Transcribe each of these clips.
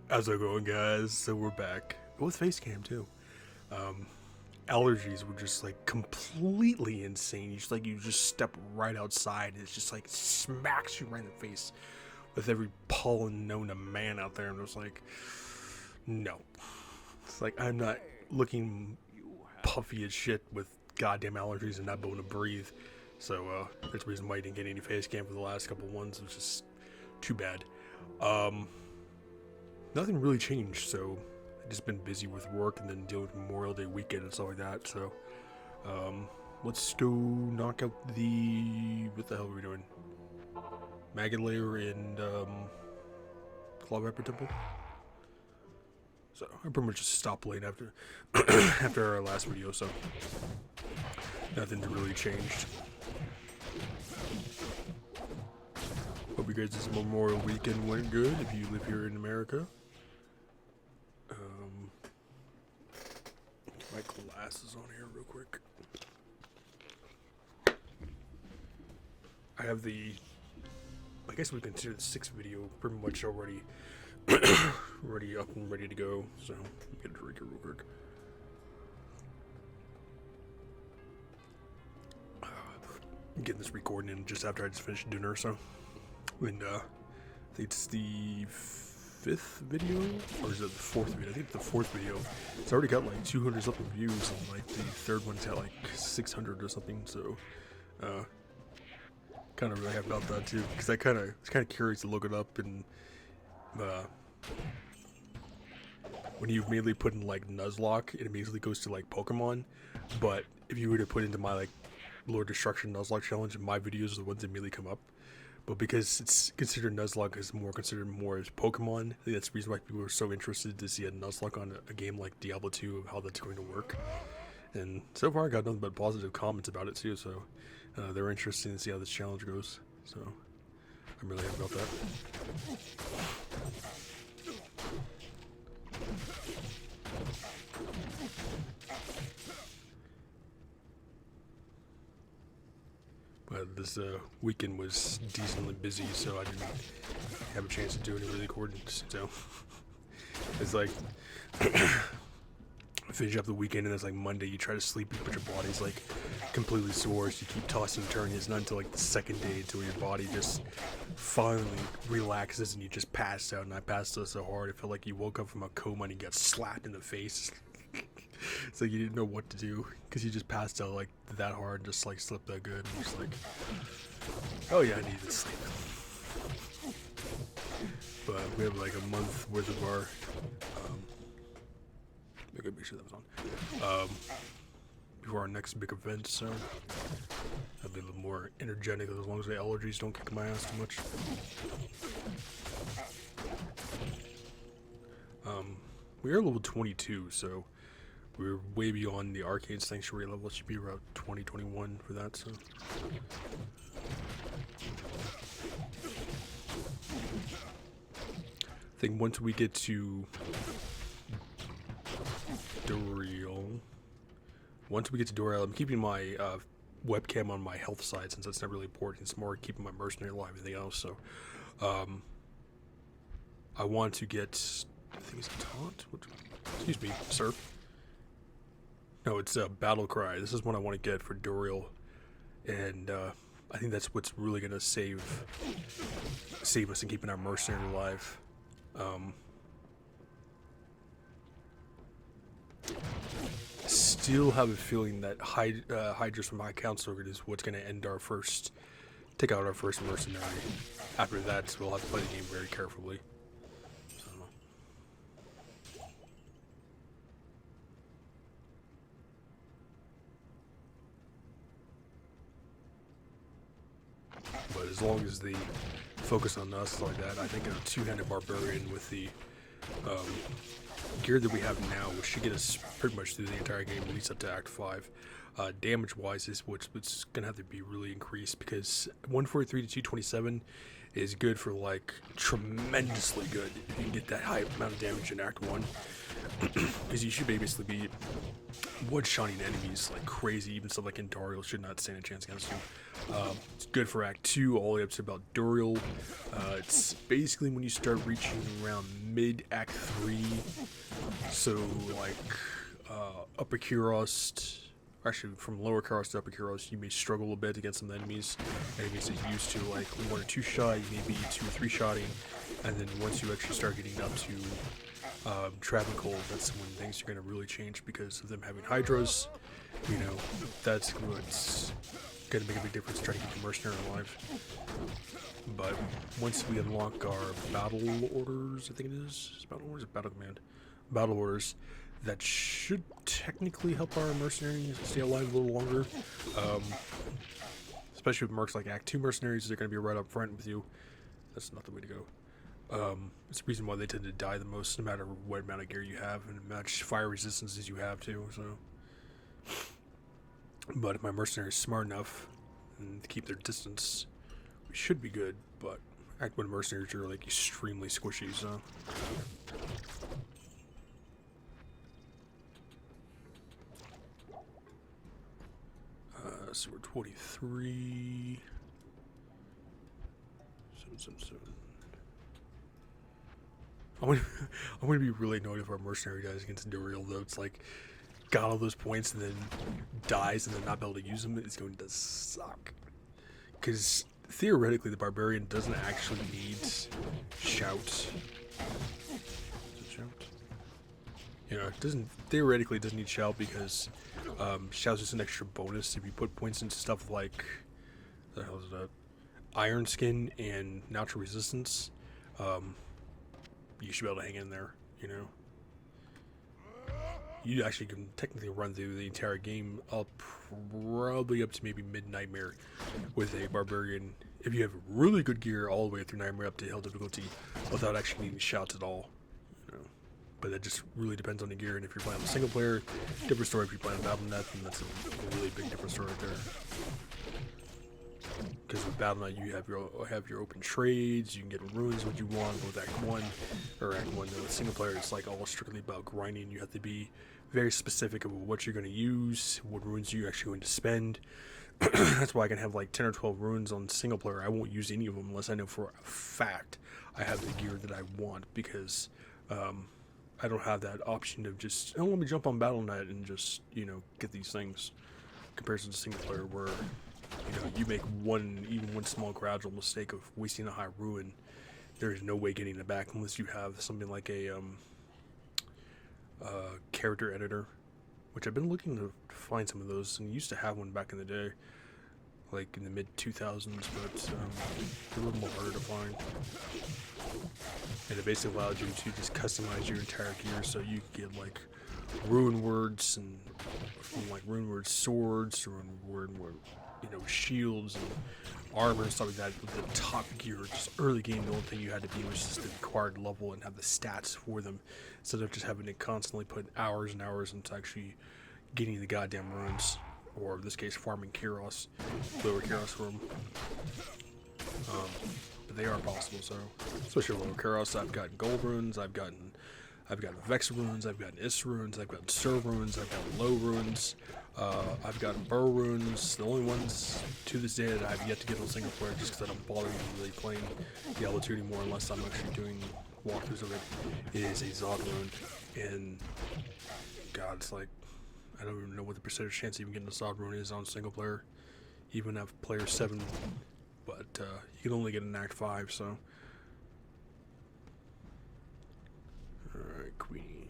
How's it going, guys? So we're back with face cam too. Allergies were just like completely insane. You just step right outside and it's just like smacks you right in the face with every pollen known to man out there. And it was like, no. It's like I'm not looking puffy as shit with goddamn allergies and not being able to breathe. So that's the reason why I didn't get any face cam for the last couple ones. It was just too bad. Nothing really changed, so I've just been busy with work and then dealing with Memorial Day weekend and stuff like that, so let's go knock out what the hell are we doing? Maggot Layer and Claw Viper Temple. So I pretty much just stopped playing after after our last video, so nothing really changed. Hope you guys' this Memorial weekend went good if you live here in America. Get my glasses on here real quick. I have I guess we consider the 6th video pretty much already already up and ready to go, so let me get a drink here real quick. I'm getting this recording in just after I just finished dinner, so and I think it's the 5th video, or is it the 4th video? I think it's the 4th video. It's already got like 200 something views, and like the 3rd one's got like 600 or something. So, kind of really happy about that too, because I was kind of curious to look it up, and when you immediately put in like Nuzlocke, it immediately goes to like Pokemon. But if you were to put into my like Lord Destruction Nuzlocke challenge, my videos are the ones that immediately come up. But because it's considered Nuzlocke is considered more as Pokemon, I think that's the reason why people are so interested to see a Nuzlocke on a game like Diablo 2 of how that's going to work. And so far I got nothing but positive comments about it too, so they're interested to see how this challenge goes. So I'm really happy about that. But this weekend was decently busy, so I didn't have a chance to do any really recordings. So it's like finish up the weekend, and it's like Monday. You try to sleep, but your body's like completely sore. So you keep tossing and turning. It's not until like the 2nd day until your body just finally relaxes and you just pass out. And I passed out so hard, it felt like you woke up from a coma and you got slapped in the face. It's like you didn't know what to do because you just passed out like that hard, and just like slept that good. And just like, oh yeah, I need to sleep. But we have like a month worth of our. I gotta make sure that was on. Before our next big event, so I'll be a little more energetic as long as the allergies don't kick my ass too much. We are level 22, so we're way beyond the Arcane Sanctuary level. It should be around 2021 for that, so. I think once we get to Doriel, I'm keeping my webcam on my health side since that's not really important. It's more keeping my mercenary alive and everything else, so. I want to get, I think it's a taunt? Excuse me, sir. No, it's a battle cry. This is one I want to get for Doriel, and I think that's what's really gonna save us and keeping our mercenary alive. Still have a feeling that Hydras from High Council is what's gonna take out our first mercenary. After that, we'll have to play the game very carefully. But as long as they focus on us like that, I think a 2-handed barbarian with the gear that we have now, which should get us pretty much through the entire game, at least up to Act 5. Damage wise is what's gonna have to be really increased, because 143 to 227 is good for like tremendously good if you can get that high amount of damage in Act 1. Because you should basically be one-shotting enemies like crazy. Even stuff like Endurial should not stand a chance against you. It's good for Act 2 all the way up to about Duriel. It's basically when you start reaching around mid-Act 3. So like Upper Kuros, actually from Lower Kuros to Upper Kuros, you may struggle a bit against some enemies. Enemies that you used to like 1 or 2 shot, you may be 2 or 3 shotting. And then once you actually start getting up to Ravenclaw, that's when things are going to really change because of them having Hydras. You know, that's what's going to make a big difference trying to keep the mercenary alive. But once we unlock our battle orders, I think it is battle orders or battle command, battle orders, that should technically help our mercenaries stay alive a little longer. Especially with mercs like Act 2 mercenaries, they're going to be right up front with you. That's not the way to go. It's the reason why they tend to die the most, no matter what amount of gear you have, and much fire resistance as you have too. So, but if my mercenary is smart enough and to keep their distance, we should be good. But Act 1 mercenaries are like extremely squishy. So, so we're 23. 777. I want to be really annoyed if our mercenary dies against Duriel, though. It's like, got all those points and then dies and then not be able to use them. It's going to suck. Because theoretically, the barbarian doesn't actually need shout. Is it shout? You know, it doesn't, theoretically, it doesn't need shout because shout's just an extra bonus if you put points into stuff like, what the hell is that? Iron Skin and Natural Resistance. You should be able to hang in there, you know. You actually can technically run through the entire game up probably up to maybe mid-Nightmare with a Barbarian, if you have really good gear, all the way through Nightmare up to Hell difficulty without actually needing shouts at all, you know. But that just really depends on the gear, and if you're playing on the single player, different story. If you're playing on Battle.net, then that's a really big different story right there. Because with Battle.net, you have your open trades, you can get runes what you want with Act 1, or Act 1, with single player, it's like all strictly about grinding. You have to be very specific about what you're going to use, what runes you're actually going to spend. That's why I can have like 10 or 12 runes on single player. I won't use any of them unless I know for a fact I have the gear that I want, because I don't have that option of just, oh, let me jump on Battle.net and just, you know, get these things. In comparison to single player, where you know, you make even one small gradual mistake of wasting a high ruin, there is no way getting it back unless you have something like a character editor, which I've been looking to find some of those, and used to have one back in the day, like in the mid-2000s, but they're a little more harder to find. And it basically allows you to just customize your entire gear, so you can get like rune words and from like rune word swords, rune word, you know, shields and armor and stuff like that with the top gear. Just early game, the only thing you had to be was just the required level and have the stats for them, instead of just having to constantly put hours and hours into actually getting the goddamn runes, or in this case, farming Kuros, lower Kuros for them. But they are possible, so especially lower Kuros, I've gotten gold runes, I've gotten Vex runes, I've gotten Is runes, I've gotten Serve runes, I've gotten Low runes, I've gotten Burr runes. The only ones to this day that I've yet to get on single player, just because I don't bother really playing Diablo 2 anymore unless I'm actually doing walkthroughs of it, is a Zod rune. And God, it's like, I don't even know what the percentage chance of even getting a Zod rune is on single player, even at player 7, but you can only get an Act 5, so. Alright, Queen.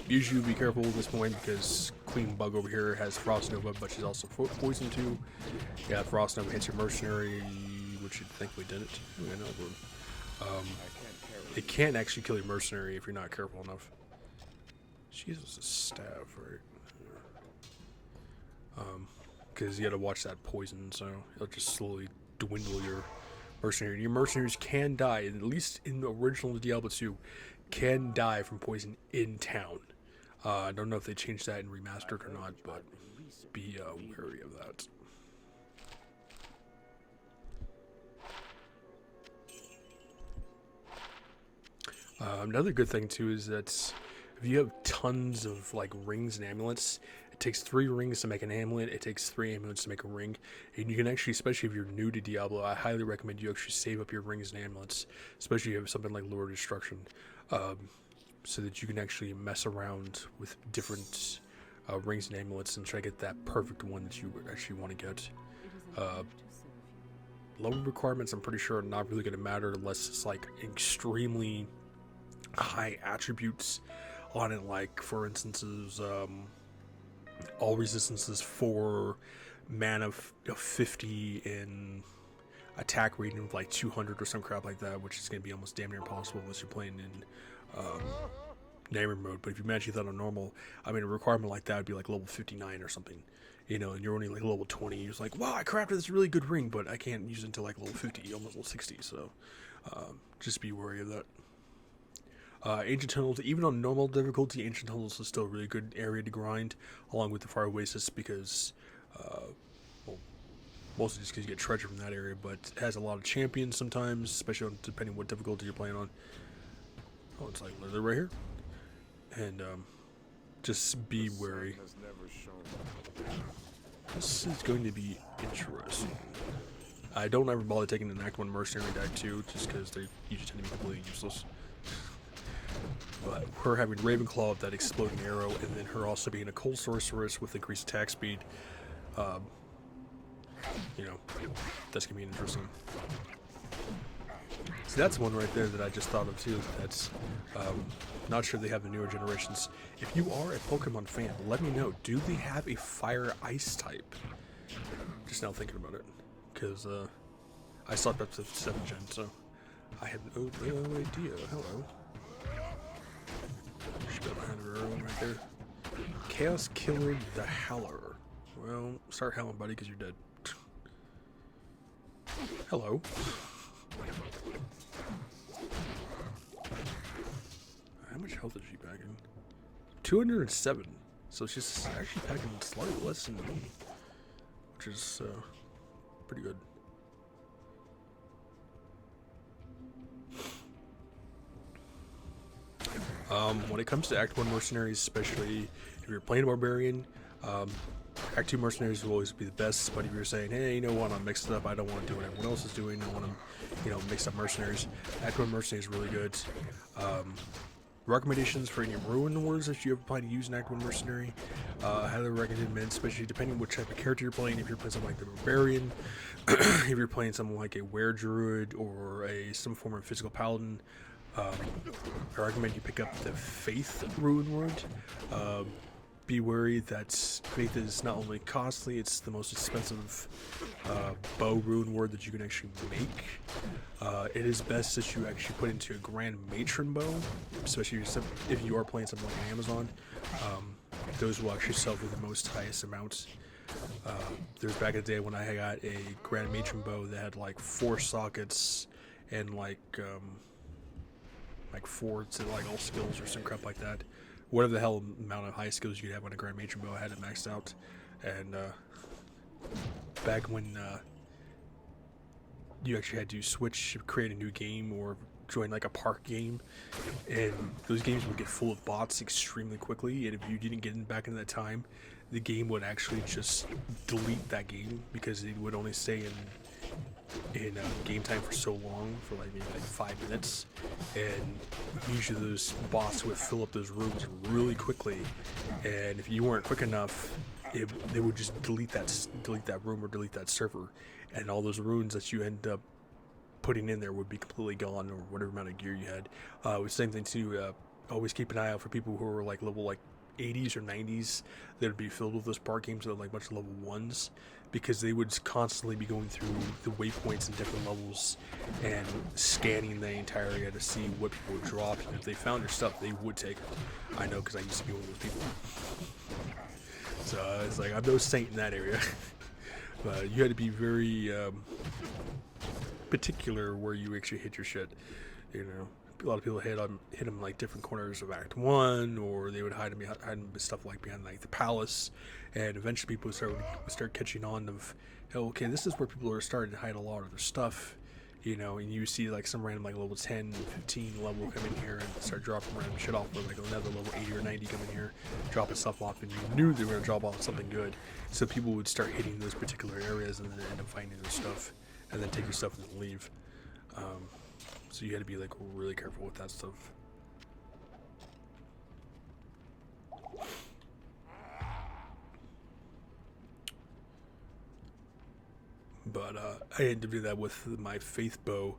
Usually be careful at this point because Queen Bug over here has Frost Nova, but she's also poison too. Yeah, Frost Nova hits your mercenary, which it thankfully didn't. It can't actually kill your mercenary if you're not careful enough. She uses a staff, right? Because you gotta watch that poison, so it'll just slowly dwindle your mercenary. Your mercenaries can die, at least in the original Diablo 2, can die from poison in town. I don't know if they changed that and remastered or not, but be wary of that. Another good thing too is that if you have tons of like rings and amulets, it takes 3 rings to make an amulet. It takes 3 amulets to make a ring, and you can actually, especially if you're new to Diablo, I highly recommend you actually save up your rings and amulets, especially if you have something like Lord of Destruction, so that you can actually mess around with different rings and amulets and try to get that perfect one that you actually want to get. Level requirements, I'm pretty sure, are not really going to matter unless it's like extremely high attributes on it, like for instances, all resistances 4, mana of 50, and attack rating of like 200 or some crap like that, which is going to be almost damn near impossible unless you're playing in neighbor mode. But if you manage that on normal, I mean, a requirement like that would be like level 59 or something, you know, and you're only like level 20. You're just like, wow, I crafted this really good ring, but I can't use it until like level 50, almost level 60. So just be wary of that. Ancient Tunnels, even on normal difficulty, Ancient Tunnels is still a really good area to grind, along with the Fire Oasis, because, well, mostly just because you get treasure from that area, but it has a lot of champions sometimes, especially depending on what difficulty you're playing on. Oh, it's like literally right here. And, just be wary. This is going to be interesting. I don't ever bother taking an Act 1 Mercenary deck too, just because they usually tend to be completely useless. But her having Ravenclaw with that exploding arrow, and then her also being a cold sorceress with increased attack speed, you know, that's gonna be interesting. See, that's one right there that I just thought of too. That's not sure they have the newer generations. If you are a Pokemon fan, let me know. Do they have a Fire Ice type? Just now thinking about it, because I slept up to 7th gen, so I had no idea. Hello. Got behind her arrow right there. Chaos Killer the Howler. Well, start howling, buddy, because you're dead. Hello. How much health is she packing? 207. So she's actually packing slightly less than me, which is pretty good. When it comes to Act 1 Mercenaries, especially if you're playing a Barbarian, Act 2 Mercenaries will always be the best, but if you're saying, hey, you know what, I'm mixed up, I don't want to do what everyone else is doing, I want to, you know, mix up Mercenaries, Act 1 Mercenaries is really good. Recommendations for any Ruin Wars if you ever plan to use an Act 1 Mercenary, highly recommend, especially depending on what type of character you're playing. If you're playing something like the Barbarian, if you're playing something like a Were Druid or some form of Physical Paladin, I recommend you pick up the Faith Ruin Ward. Be wary that Faith is not only costly, it's the most expensive bow Ruin Ward that you can actually make. It is best that you actually put into a Grand Matron bow, especially if you are playing something like Amazon. Those will actually sell for the most highest amounts. There's back in the day when I got a Grand Matron bow that had like 4 sockets and like 4 to like all skills or some crap like that. Whatever the hell amount of high skills you could have on a Grand Matron bow, I had it maxed out. And back when you actually had to switch, create a new game, or join like a park game, and those games would get full of bots extremely quickly, and if you didn't get in back in that time, the game would actually just delete that game because it would only stay in game time for so long, for like maybe like 5 minutes, and usually those bots would fill up those rooms really quickly, and if you weren't quick enough, they would just delete that room or delete that server, and all those runes that you end up putting in there would be completely gone, or whatever amount of gear you had. Same thing too. Always keep an eye out for people who are like level like 80s or 90s that would be filled with those park games that are like much level 1s, because they would constantly be going through the waypoints in different levels and scanning the entire area to see what people would drop, and if they found your stuff, they would take it. I know, because I used to be one of those people. So it's like, I'm no saint in that area. But you had to be very particular where you actually hit your shit, you know. A lot of people hit them like different corners of Act 1, or they would hide them stuff like behind like the palace, and eventually people would start catching on of, oh, okay, this is where people are starting to hide a lot of their stuff, you know, and you see like some random like level 10, 15 level come in here and start dropping random shit off, or like another level 80 or 90 come in here, dropping stuff off, and you knew they were gonna drop off something good. So people would start hitting those particular areas and then end up finding their stuff, and then take your stuff and leave. So you had to be like really careful with that stuff. But I had to do that with my faith bow,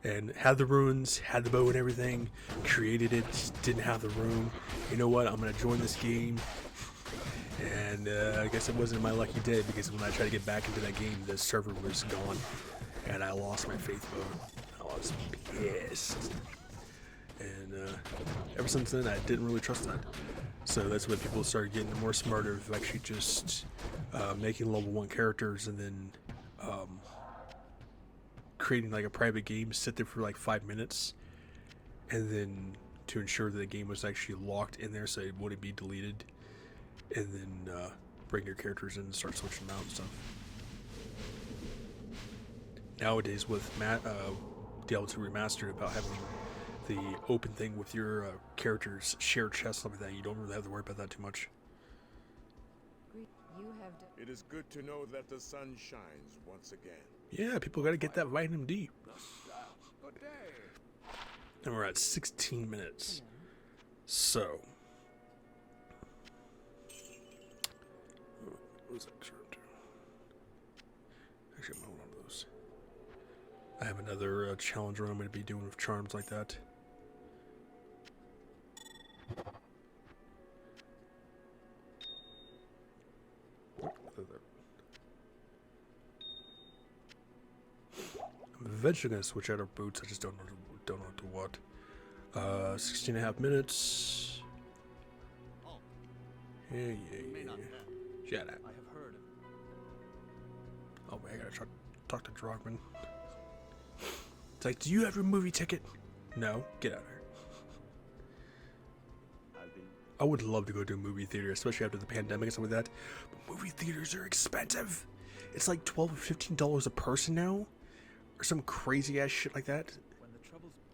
and had the runes, had the bow and everything, created it, just didn't have the room. You know what, I'm gonna join this game, and I guess it wasn't my lucky day, because when I tried to get back into that game, the server was gone, and I lost my faith bow. I was pissed. And ever since then, I didn't really trust that. So that's when people started getting more smarter of actually just making level 1 characters, and then creating like a private game, sit there for like 5 minutes, and then to ensure that the game was actually locked in there so it wouldn't be deleted, and then bring your characters in and start switching them out and stuff. Nowadays with Diablo 2 Remastered, about having the open thing with your characters, shared chests, stuff like that, you don't really have to worry about that too much. It is good to know that the sun shines once again. Yeah, people gotta get that vitamin D. And we're at 16 minutes. So. What was that shirt? Actually, I'm holding on to those. I have another challenge run I'm going to be doing with charms like that. I'm eventually going to switch out our boots. I just don't know to what. 16.5 minutes. Yeah. Shut up. I have heard. Oh wait, I gotta talk to Drogman. It's like, do you have your movie ticket? No, get out of here. I would love to go to a movie theater, especially after the pandemic and stuff like that. But movie theaters are expensive. It's like $12 or $15 a person now, or some crazy ass shit like that.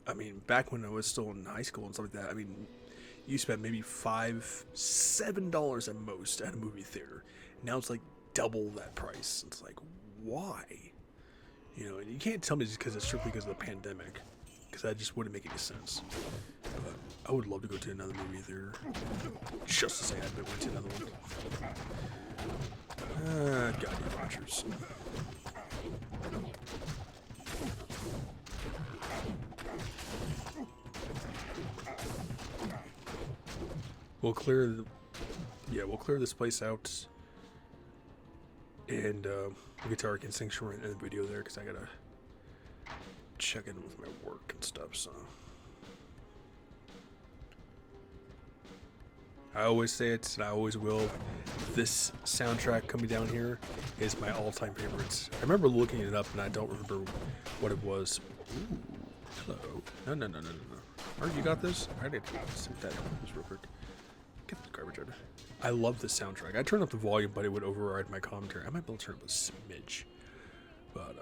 I mean, back when I was still in high school and stuff like that, I mean, you spent maybe $5, $7 at most at a movie theater. Now it's like double that price. It's like, why? You know, and you can't tell me just because it's strictly because of the pandemic, because that just wouldn't make any sense. But I would love to go to another movie theater, just to say I went to another one. Goddamn Rogers. We'll clear this place out, and we'll get to Arcane Sanctuary in the video there, because I gotta check in with my work and stuff. So I always say it, and I always will. This soundtrack coming down here is my all-time favorites. I remember looking it up, and I don't remember what it was. Ooh, hello. No. Oh, you got this? I did set that just real quick. Get the garbage out. I love this soundtrack. I turned up the volume, but it would override my commentary. I might be able to turn up a smidge. But,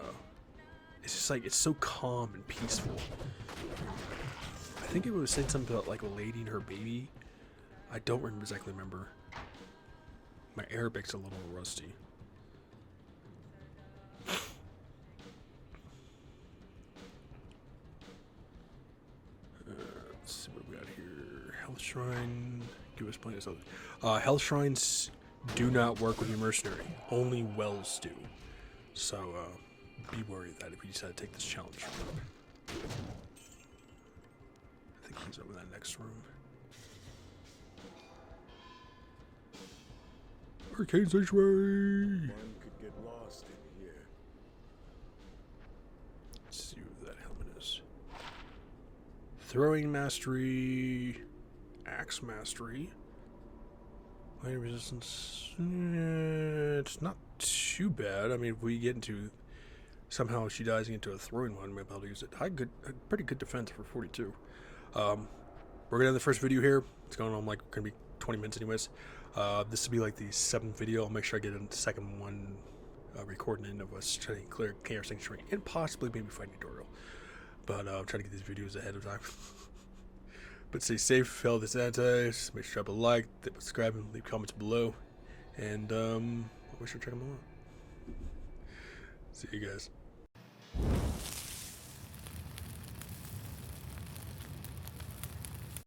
it's just like, it's so calm and peaceful. I think it was saying something about, like, a lady and her baby. I don't exactly remember. My Arabic's a little rusty. Let's see what we got here. Health Shrine. Give us plenty of stuff. Health Shrines do not work with your mercenary. Only wells do. So, be wary of that if you decide to take this challenge. I think he's over in that next room. Arcane Sanctuary! One could get lost in here. Let's see what that helmet is. Throwing Mastery. Axe Mastery. Light resistance. It's not too bad. I mean, if we get into... Somehow she dies into a throwing one, maybe I'll use it. Pretty good defense for 42. We're gonna have the first video here. It's going on like gonna be 20 minutes anyways. This will be like the 7th video. I'll make sure I get a second one recording in of us trying to clear Chaos Sanctuary and possibly maybe fighting a tutorial. But I'm trying to get these videos ahead of time. But stay safe, fail the sanitize, make sure to drop a like, subscribe, and leave comments below. And I wish you check them out. See you guys.